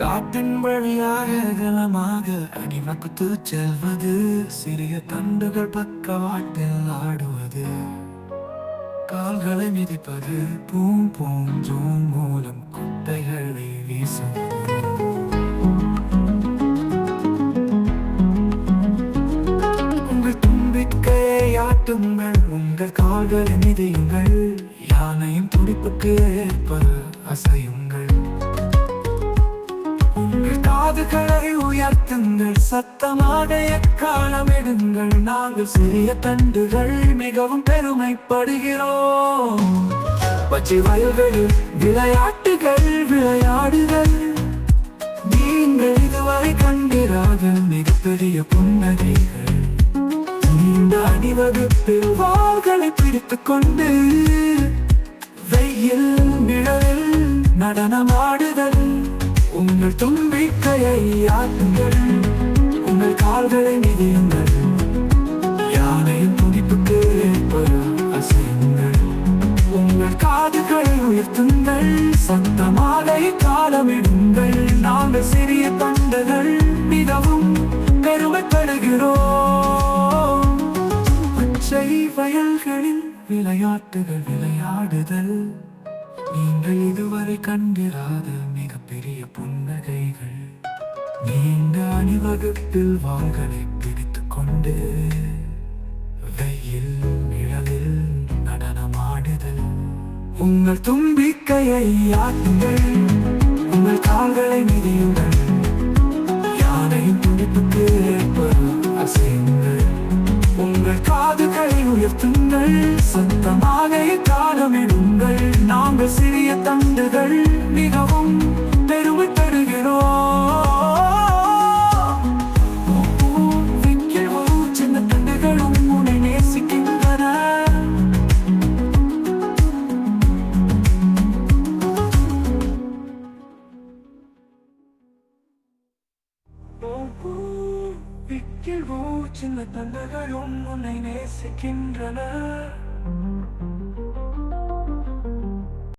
காட்டின் வழியாக கலமாக அணிவகுத்து செல்வது, சிறிய தண்டுகள் பக்கவாட்டில் ஆடுவது, கால்களை மிதிப்பது, பூம் பூம் ஜூம் மூலம் குட்டைகளை வீசுவது. உங்கள் தும்பிக்கையை ஆட்டுங்கள், உங்கள் கால்களை மிதியுங்கள், யானையும் துடிப்புக்கு ஏற்ப அசையுங்கள். காதுகளை உயர்த்துங்கள், சத்தமாக எக்காலமிடுங்கள், நாங்கள் சிறிய தண்டுகள் மிகவும் பெருமைப்படுகிறோம். பச்சை வயல்களில் விளையாட்டுகள் விளையாடுதல், நீங்கள் இதுவரை கண்டிராத மிகப்பெரிய புன்னகைகள். நீண்ட அணிவகுப்பில் வாள்களை பிடித்துக் கொண்டு வெயில் நிழலில் நடனமாடுதல். உங்கள் தும்பிக்கையை ஆட்டுங்கள், உங்கள் கால்களை மிதியுங்கள், யானையின் துடிப்புக்கு ஏற்ப அசையுங்கள். உங்கள் காதுகளை உயர்த்துங்கள், சத்தமாக காலமிடுங்கள், நாங்கள் சிறிய தண்டுகள் மிகவும் பெருமைப்படுகிறோம். பச்சை வயல்களில் விளையாட்டுகள் விளையாடுதல், நீங்கள் இதுவரை கண்டிராத மிகப்பெரிய புன்னகைகள். நீண்ட அணிவகுப்பில் வாள்களை பிடித்துக் கொண்டு வெயில் நிழலில் நடனமாடுதல். உங்கள் தும்பிக்கையை ஆட்டுங்கள், உங்கள் கால்களை மிதியுங்கள், யானையின் துடிப்புக்கு ஏற்ப அசையுங்கள். உங்கள் காதுகளை உயர்த்துங்கள், சத்தமாக காலமிடுங்கள், நாங்கள் சிறிய தண்டுகள் மிகவும் பெருமைப்படுகிறோம். சின்ன தண்டுகளும் உன்னை நேசிக்கின்றன. சின்ன தண்டுகளும் உன்னை நேசிக்கின்றன.